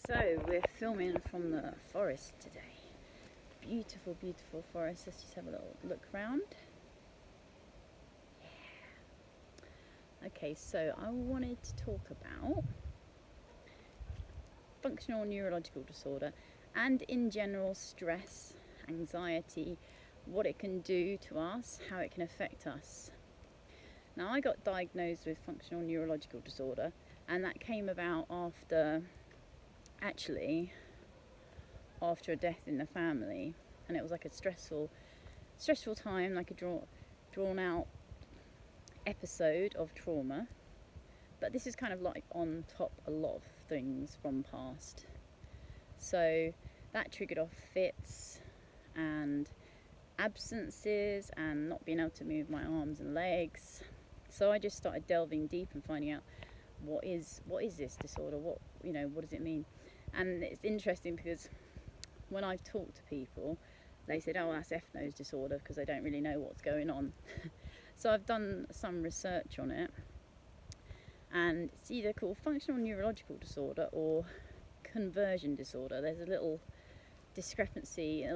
So we're filming from the forest today. Beautiful, beautiful forest. Let's just have a little look around. Yeah. Okay, so I wanted to talk about functional neurological disorder and in general stress, anxiety, what it can do to us, how it can affect us. Now, I got diagnosed with functional neurological disorder, and that came about after a death in the family, and it was like a stressful time, like a drawn out episode of trauma. But this is kind of like on top a lot of things from past. So that triggered off fits and absences and not being able to move my arms and legs. So I just started delving deep and finding out what is this disorder, what does it mean. And it's interesting because when I've talked to people, they said, oh, that's FND disorder, because they don't really know what's going on. So I've done some research on it, and it's either called functional neurological disorder or conversion disorder. There's a little discrepancy.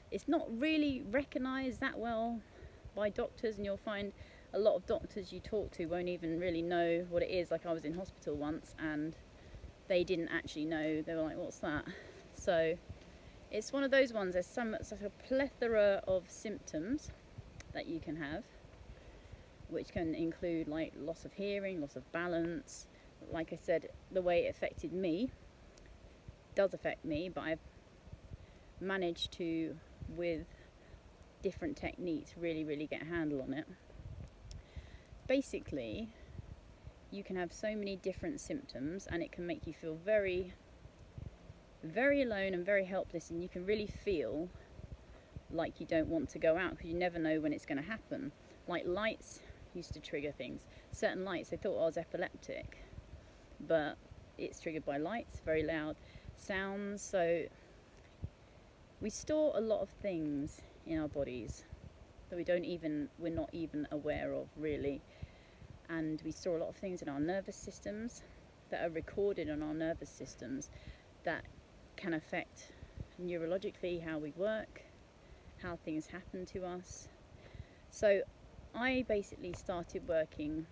It's not really recognised that well by doctors, and you'll find a lot of doctors you talk to won't even really know what it is. Like, I was in hospital once and they didn't actually know. They were like, what's that? So it's one of those ones. There's such a plethora of symptoms that you can have, which can include like loss of hearing, loss of balance. Like I said, the way it affected me does affect me, but I've managed to, with different techniques, really get a handle on it. Basically, you can have so many different symptoms, and it can make you feel very alone and very helpless, and you can really feel like you don't want to go out because you never know when it's going to happen. Like lights used to trigger things. Certain lights, they thought I was epileptic, but it's triggered by lights, very loud sounds. So we store a lot of things in our bodies that we're not even aware of, really. And we store a lot of things in our nervous systems that are recorded on our nervous systems that can affect neurologically how we work, how things happen to us. So I basically started working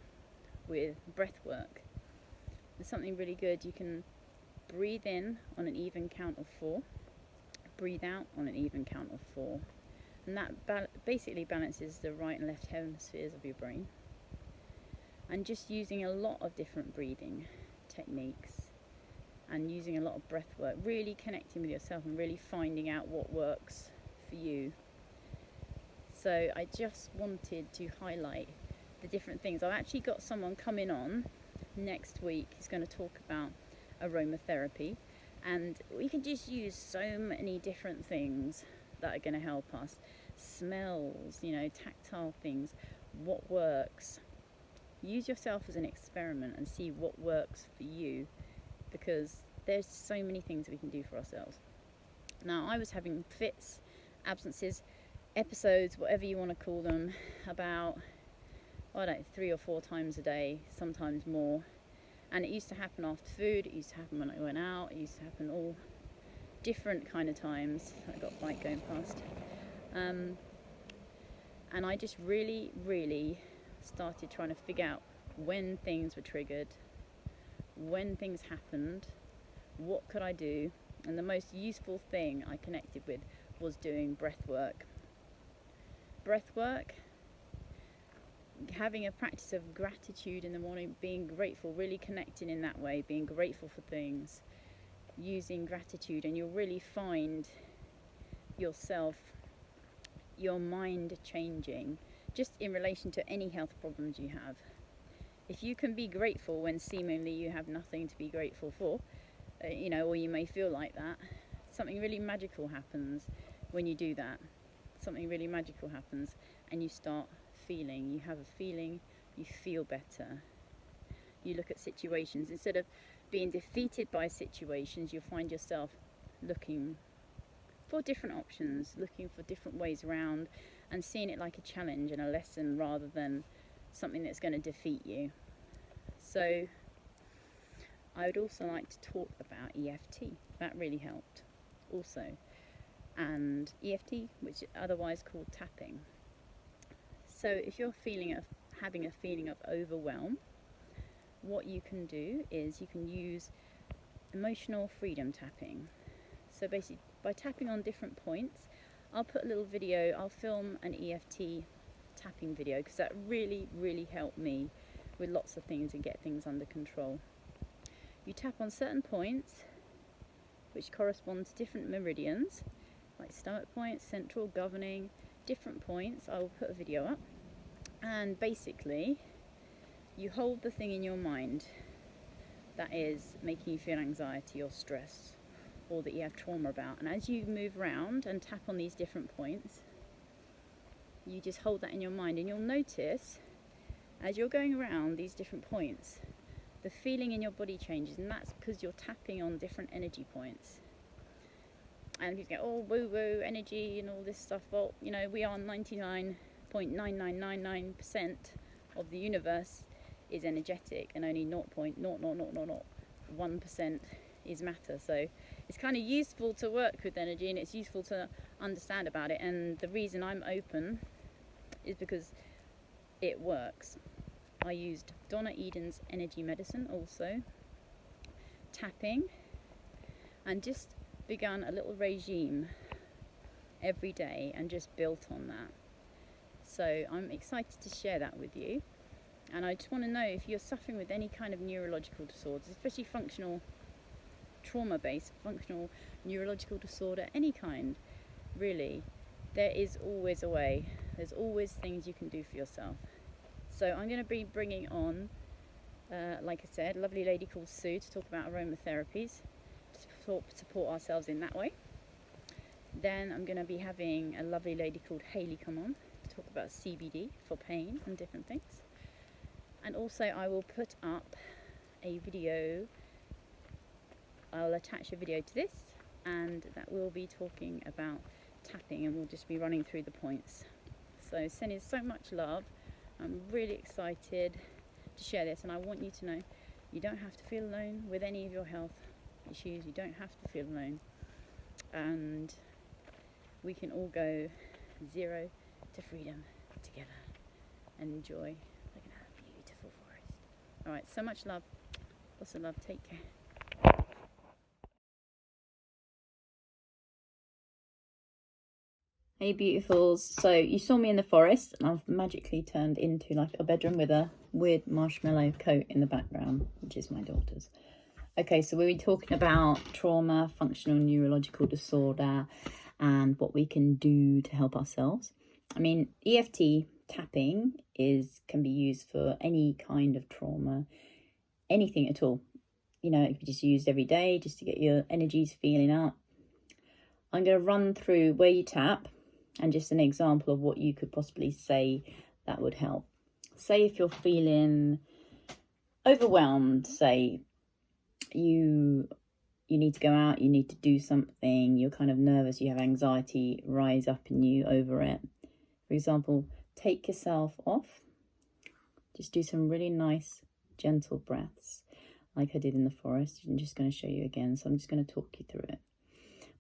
with breath work. There's something really good. You can breathe in on an even count of 4, breathe out on an even count of 4, and that basically balances the right and left hemispheres of your brain. And just using a lot of different breathing techniques and using a lot of breath work, really connecting with yourself and really finding out what works for you. So I just wanted to highlight the different things. I've actually got someone coming on next week who's going to talk about aromatherapy, and we can just use so many different things that are going to help us. Smells, tactile things, what works. Use yourself as an experiment and see what works for you, because there's so many things we can do for ourselves. Now, I was having fits, absences, episodes, whatever you want to call them, about 3 or 4 times a day, sometimes more. And it used to happen after food, it used to happen when I went out, it used to happen all different kind of times. I got a bike going past. And I just really started trying to figure out when things were triggered, when things happened, what could I do. And the most useful thing I connected with was doing breath work. Breath work, having a practice of gratitude in the morning, being grateful, really connecting in that way, being grateful for things, using gratitude, and you'll really find yourself, your mind changing, just in relation to any health problems you have. If you can be grateful when seemingly you have nothing to be grateful for, or you may feel like that, something really magical happens when you do that. Something really magical happens, and you start feeling, you have a feeling, you feel better. You look at situations, instead of being defeated by situations, you'll find yourself looking for different options, looking for different ways around, and seeing it like a challenge and a lesson rather than something that's going to defeat you. So I would also like to talk about EFT. That really helped also. And EFT, which is otherwise called tapping. So if you're having a feeling of overwhelm, what you can do is you can use emotional freedom tapping. So basically, by tapping on different points, I'll put a little video, I'll film an EFT tapping video, because that really helped me with lots of things and get things under control. You tap on certain points which correspond to different meridians, like stomach points, central, governing, different points. I will put a video up, and basically you hold the thing in your mind that is making you feel anxiety or stress, or that you have trauma about, and as you move around and tap on these different points, you just hold that in your mind, and you'll notice as you're going around these different points, the feeling in your body changes, and that's because you're tapping on different energy points. And people go, oh, woo woo, energy and all this stuff. Well, you know, we are 99.9999% of the universe is energetic, and only 0.00001% is matter. So it's kind of useful to work with energy, and it's useful to understand about it. And the reason I'm open is because it works. I used Donna Eden's energy medicine, also tapping, and just begun a little regime every day and just built on that. So I'm excited to share that with you. And I just want to know if you're suffering with any kind of neurological disorders, especially functional trauma-based, functional neurological disorder, any kind, really, there is always a way. There's always things you can do for yourself. So I'm going to be bringing on, like I said, a lovely lady called Sue to talk about aromatherapies, to support ourselves in that way. Then I'm going to be having a lovely lady called Hayley come on to talk about CBD for pain and different things. And also I will put up a video, I'll attach a video to this, and that will be talking about tapping, and we'll just be running through the points. So sending so much love. I'm really excited to share this, and I want you to know you don't have to feel alone with any of your health issues. You don't have to feel alone, and we can all go 0 to freedom together and enjoy. Look at that beautiful forest. All right, so much love, lots of love. Take care. Hey beautifuls, so you saw me in the forest, and I've magically turned into like a bedroom with a weird marshmallow coat in the background, which is my daughter's. Okay, so we were talking about trauma, functional neurological disorder, and what we can do to help ourselves. I mean, EFT tapping can be used for any kind of trauma, anything at all. You know, it can be just used every day just to get your energies feeling up. I'm going to run through where you tap, and just an example of what you could possibly say that would help. Say if you're feeling overwhelmed, say you need to go out, you need to do something, you're kind of nervous, you have anxiety rise up in you over it. For example, take yourself off, just do some really nice gentle breaths like I did in the forest. I'm just going to show you again, so I'm just going to talk you through it.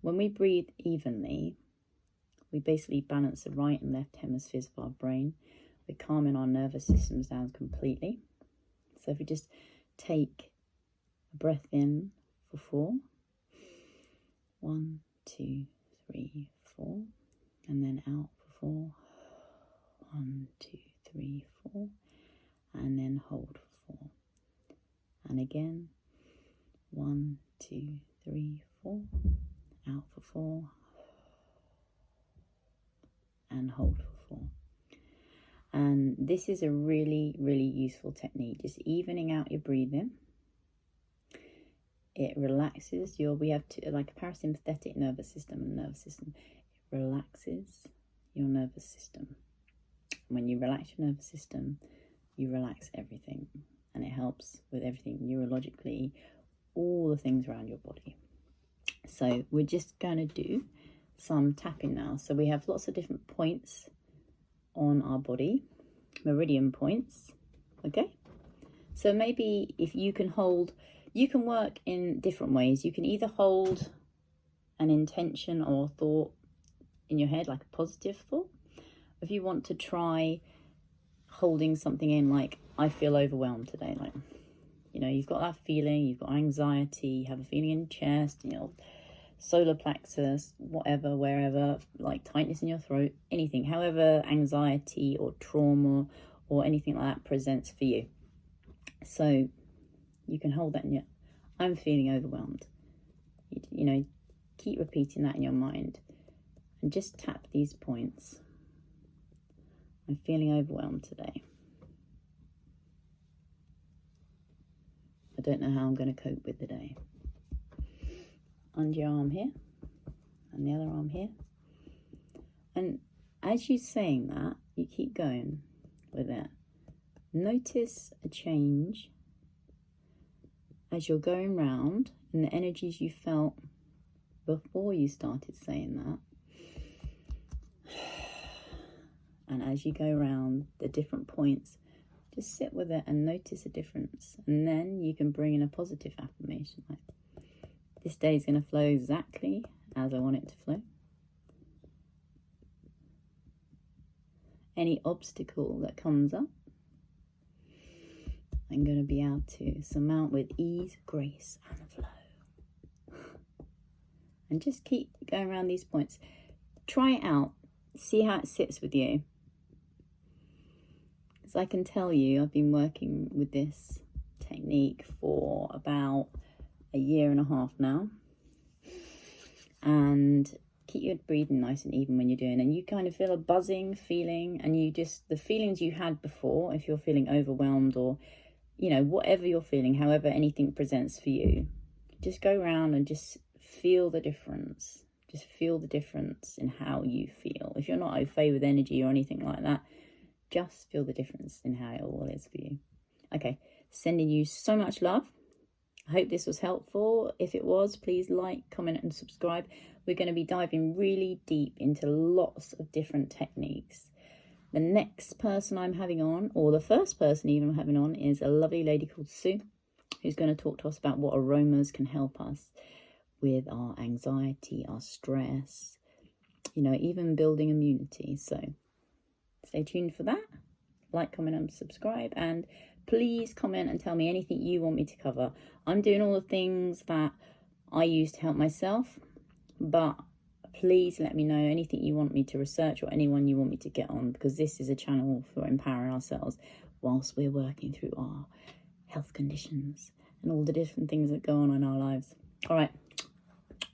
When we breathe evenly, we basically balance the right and left hemispheres of our brain. We're calming our nervous systems down completely. So if we just take a breath in for 4, 1, 2, 3, 4, and then out for 4, 1, 2, 3, 4, and then hold for 4, and again 1, 2, 3, 4, out for 4, and hold for 4. And this is a really useful technique, just evening out your breathing. It relaxes we have like a parasympathetic nervous system and nervous system. It relaxes your nervous system. When you relax your nervous system, you relax everything, and it helps with everything neurologically, all the things around your body. So we're just going to do some tapping now. So we have lots of different points on our body, meridian points. Okay, so maybe if you can hold You can work in different ways. You can either hold an intention or thought in your head, like a positive thought. If you want to try holding something in, like, I feel overwhelmed today, like, you know, you've got that feeling, you've got anxiety, you have a feeling in your chest, you know, solar plexus, whatever, wherever, like tightness in your throat, anything, however anxiety or trauma or anything like that presents for you. So you can hold that in your, I'm feeling overwhelmed. You know, keep repeating that in your mind and just tap these points. I'm feeling overwhelmed today. I don't know how I'm going to cope with the day. Under your arm here and the other arm here. And as you're saying that, you keep going with it. Notice a change as you're going round in the energies you felt before you started saying that. And as you go around the different points, just sit with it and notice a difference. And then you can bring in a positive affirmation like, this day is going to flow exactly as I want it to flow. Any obstacle that comes up, I'm going to be able to surmount with ease, grace, and flow. And just keep going around these points. Try it out. See how it sits with you. As I can tell you, I've been working with this technique for about a year and a half now. And keep your breathing nice and even when you're doing it. And you kind of feel a buzzing feeling, and you just, the feelings you had before, if you're feeling overwhelmed or, you know, whatever you're feeling, however anything presents for you, just go around and just feel the difference. Just feel the difference in how you feel. If you're not au fait with energy or anything like that, just feel the difference in how it all is for you. Okay, sending you so much love. I hope this was helpful. If it was, please like, comment and subscribe. We're going to be diving really deep into lots of different techniques. The next person I'm having on, or the first person even I'm having on, is a lovely lady called Sue, who's going to talk to us about what aromas can help us with our anxiety, our stress, you know, even building immunity. So stay tuned for that. Like, comment and subscribe, and please comment and tell me anything you want me to cover. I'm doing all the things that I use to help myself, but please let me know anything you want me to research or anyone you want me to get on, because this is a channel for empowering ourselves whilst we're working through our health conditions and all the different things that go on in our lives. All right,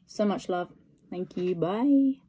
so much love. Thank you. Bye.